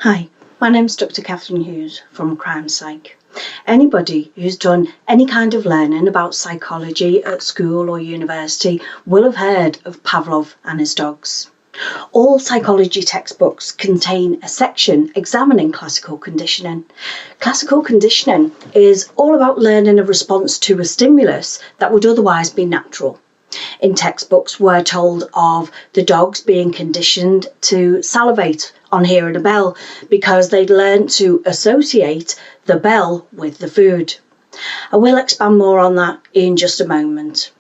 Hi, my name's Dr. Catherine Hughes from Crime Psych. Anybody who's done any kind of learning about psychology at school or university will have heard of Pavlov and his dogs. All psychology textbooks contain a section examining classical conditioning. Classical conditioning is all about learning a response to a stimulus that would otherwise be natural. In textbooks, we're told of the dogs being conditioned to salivate on hearing a bell because they'd learned to associate the bell with the food. I will expand more on that in just a moment.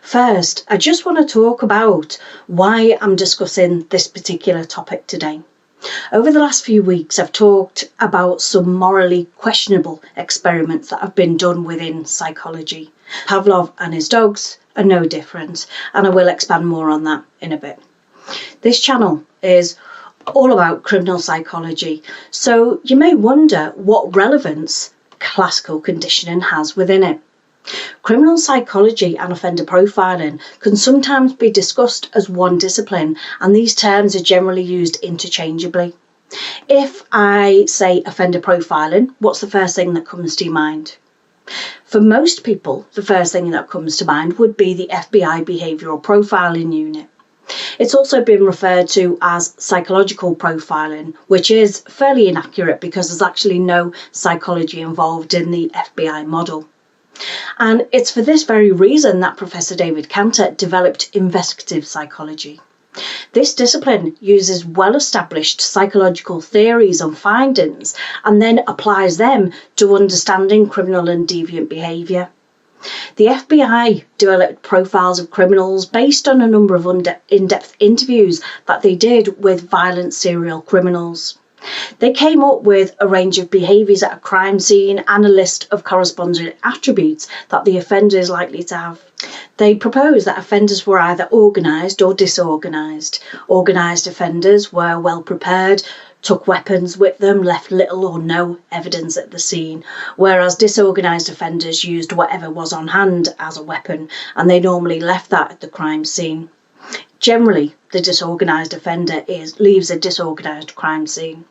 First, I just want to talk about why I'm discussing this particular topic today. Over the last few weeks, I've talked about some morally questionable experiments that have been done within psychology. Pavlov and his dogs are no different, and I will expand more on that in a bit. This channel is all about criminal psychology, so you may wonder what relevance classical conditioning has within it. Criminal psychology and offender profiling can sometimes be discussed as one discipline, and these terms are generally used interchangeably. If I say offender profiling, what's the first thing that comes to your mind? For most people, the first thing that comes to mind would be the FBI Behavioural Profiling Unit. It's also been referred to as psychological profiling, which is fairly inaccurate because there's actually no psychology involved in the FBI model. And it's for this very reason that Professor David Cantor developed investigative psychology. This discipline uses well-established psychological theories and findings and then applies them to understanding criminal and deviant behaviour. The FBI developed profiles of criminals based on a number of in-depth interviews that they did with violent serial criminals. They came up with a range of behaviours at a crime scene and a list of corresponding attributes that the offender is likely to have. They proposed that offenders were either organised or disorganised. Organised offenders were well prepared, took weapons with them, left little or no evidence at the scene, whereas disorganised offenders used whatever was on hand as a weapon, and they normally left that at the crime scene. Generally, the disorganised offender leaves a disorganised crime scene.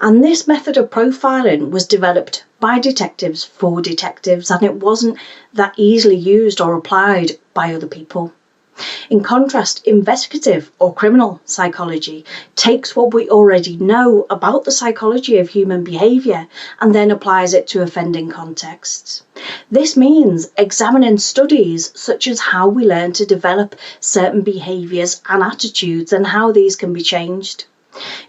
And this method of profiling was developed by detectives for detectives, and it wasn't that easily used or applied by other people. In contrast, investigative or criminal psychology takes what we already know about the psychology of human behaviour and then applies it to offending contexts. This means examining studies such as how we learn to develop certain behaviours and attitudes and how these can be changed.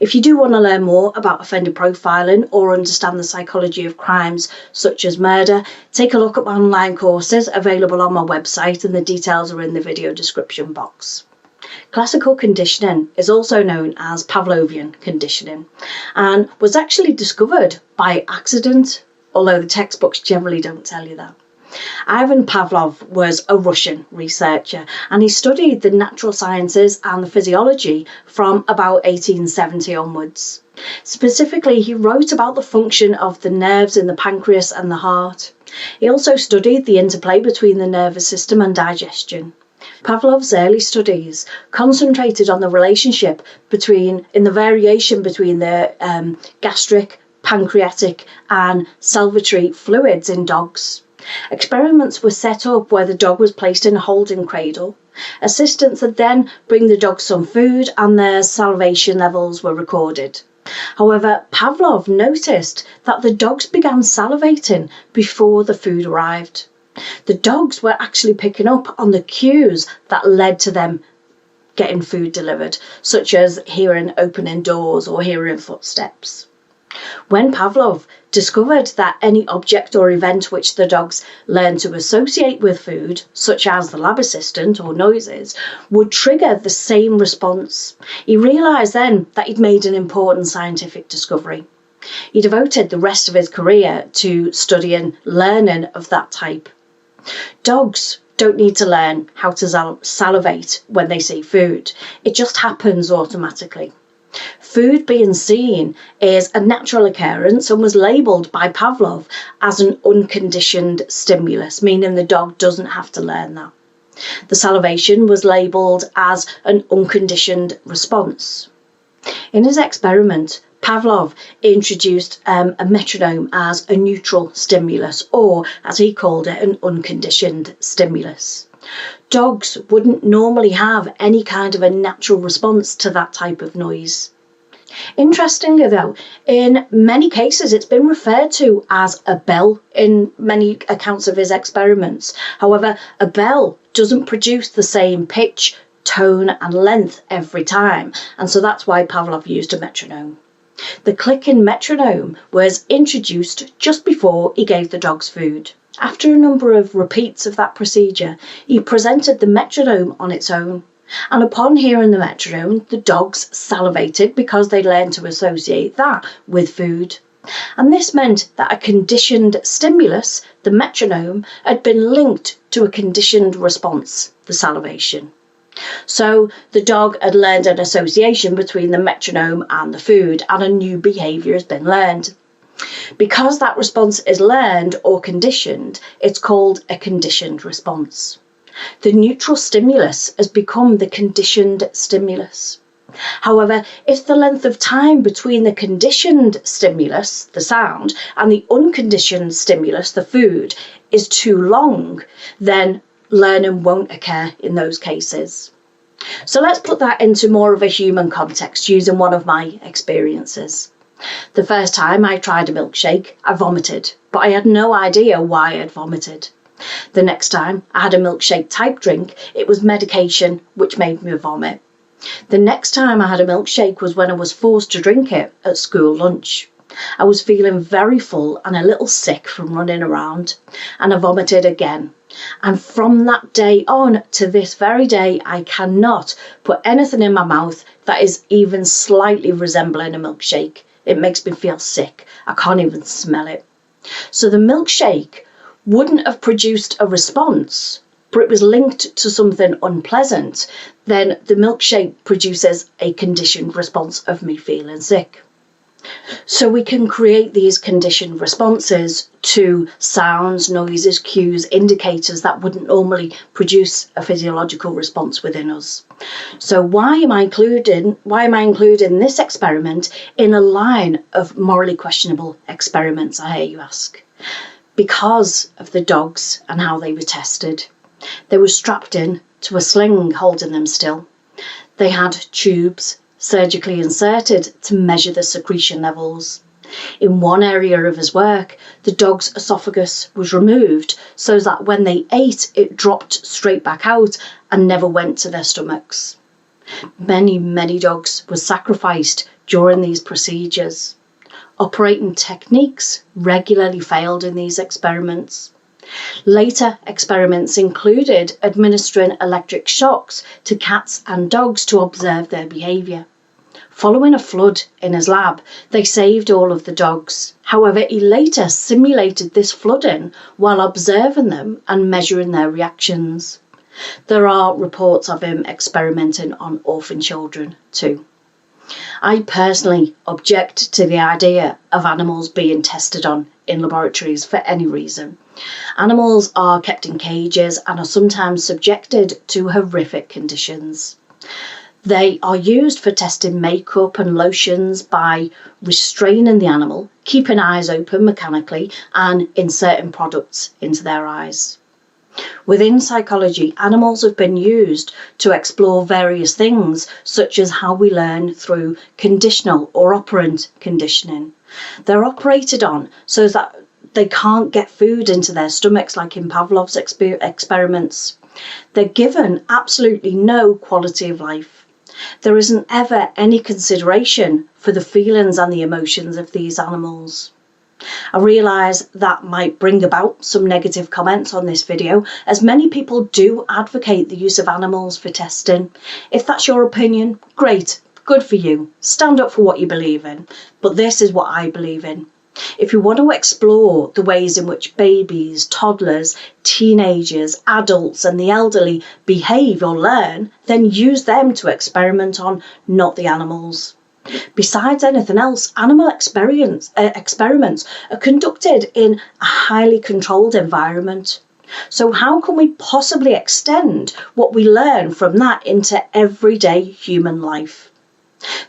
If you do want to learn more about offender profiling or understand the psychology of crimes such as murder, take a look at my online courses available on my website, and the details are in the video description box. Classical conditioning is also known as Pavlovian conditioning and was actually discovered by accident, although the textbooks generally don't tell you that. Ivan Pavlov was a Russian researcher, and he studied the natural sciences and the physiology from about 1870 onwards. Specifically, he wrote about the function of the nerves in the pancreas and the heart. He also studied the interplay between the nervous system and digestion. Pavlov's early studies concentrated on the relationship in the variation between the gastric, pancreatic and salivatory fluids in dogs. Experiments were set up where the dog was placed in a holding cradle. Assistants would then bring the dog some food and their salivation levels were recorded. However, Pavlov noticed that the dogs began salivating before the food arrived. The dogs were actually picking up on the cues that led to them getting food delivered, such as hearing opening doors or hearing footsteps. When Pavlov discovered that any object or event which the dogs learned to associate with food, such as the lab assistant or noises, would trigger the same response, he realised then that he'd made an important scientific discovery. He devoted the rest of his career to studying learning of that type. Dogs don't need to learn how to salivate when they see food. It just happens automatically. Food being seen is a natural occurrence and was labelled by Pavlov as an unconditioned stimulus, meaning the dog doesn't have to learn that. The salivation was labelled as an unconditioned response. In his experiment, Pavlov introduced a metronome as a neutral stimulus, or as he called it, an unconditioned stimulus. Dogs wouldn't normally have any kind of a natural response to that type of noise. Interestingly though, in many cases it's been referred to as a bell in many accounts of his experiments. However, a bell doesn't produce the same pitch, tone and length every time, and so that's why Pavlov used a metronome. The clicking metronome was introduced just before he gave the dogs food. After a number of repeats of that procedure, he presented the metronome on its own. And upon hearing the metronome, the dogs salivated because they learned to associate that with food. And this meant that a conditioned stimulus, the metronome, had been linked to a conditioned response, the salivation. So the dog had learned an association between the metronome and the food, and a new behaviour has been learned. Because that response is learned or conditioned, it's called a conditioned response. The neutral stimulus has become the conditioned stimulus. However, if the length of time between the conditioned stimulus, the sound, and the unconditioned stimulus, the food, is too long, then learning won't occur in those cases. So let's put that into more of a human context using one of my experiences. The first time I tried a milkshake, I vomited, but I had no idea why I'd vomited. The next time I had a milkshake type drink, it was medication which made me vomit. The next time I had a milkshake was when I was forced to drink it at school lunch. I was feeling very full and a little sick from running around, and I vomited again. And from that day on to this very day, I cannot put anything in my mouth that is even slightly resembling a milkshake. It makes me feel sick. I can't even smell it. So the milkshake wouldn't have produced a response, but it was linked to something unpleasant. Then the milkshake produces a conditioned response of me feeling sick. So we can create these conditioned responses to sounds, noises, cues, indicators that wouldn't normally produce a physiological response within us. So why am I including this experiment in a line of morally questionable experiments, I hear you ask? Because of the dogs and how they were tested. They were strapped in to a sling holding them still. They had tubes surgically inserted to measure the secretion levels. In one area of his work, the dog's esophagus was removed so that when they ate, it dropped straight back out and never went to their stomachs. Many dogs were sacrificed during these procedures. Operating techniques regularly failed in these experiments. Later experiments included administering electric shocks to cats and dogs to observe their behaviour. Following a flood in his lab, they saved all of the dogs. However, he later simulated this flooding while observing them and measuring their reactions. There are reports of him experimenting on orphan children too. I personally object to the idea of animals being tested on in laboratories for any reason. Animals are kept in cages and are sometimes subjected to horrific conditions. They are used for testing makeup and lotions by restraining the animal, keeping eyes open mechanically, and inserting products into their eyes. Within psychology, animals have been used to explore various things, such as how we learn through conditional or operant conditioning. They're operated on so that they can't get food into their stomachs, like in Pavlov's experiments. They're given absolutely no quality of life. There isn't ever any consideration for the feelings and the emotions of these animals. I realise that might bring about some negative comments on this video, as many people do advocate the use of animals for testing. If that's your opinion, great, good for you. Stand up for what you believe in. But this is what I believe in. If you want to explore the ways in which babies, toddlers, teenagers, adults and the elderly behave or learn, then use them to experiment on, not the animals. Besides anything else, animal experiments are conducted in a highly controlled environment. So how can we possibly extend what we learn from that into everyday human life?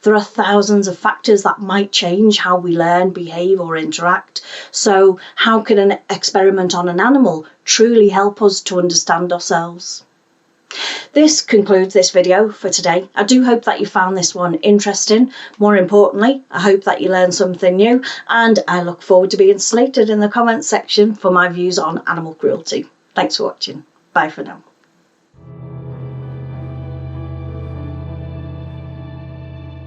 There are thousands of factors that might change how we learn, behave or interact. So how can an experiment on an animal truly help us to understand ourselves? This concludes this video for today. I do hope that you found this one interesting. More importantly, I hope that you learned something new, and I look forward to being slated in the comments section for my views on animal cruelty. Thanks for watching. Bye for now.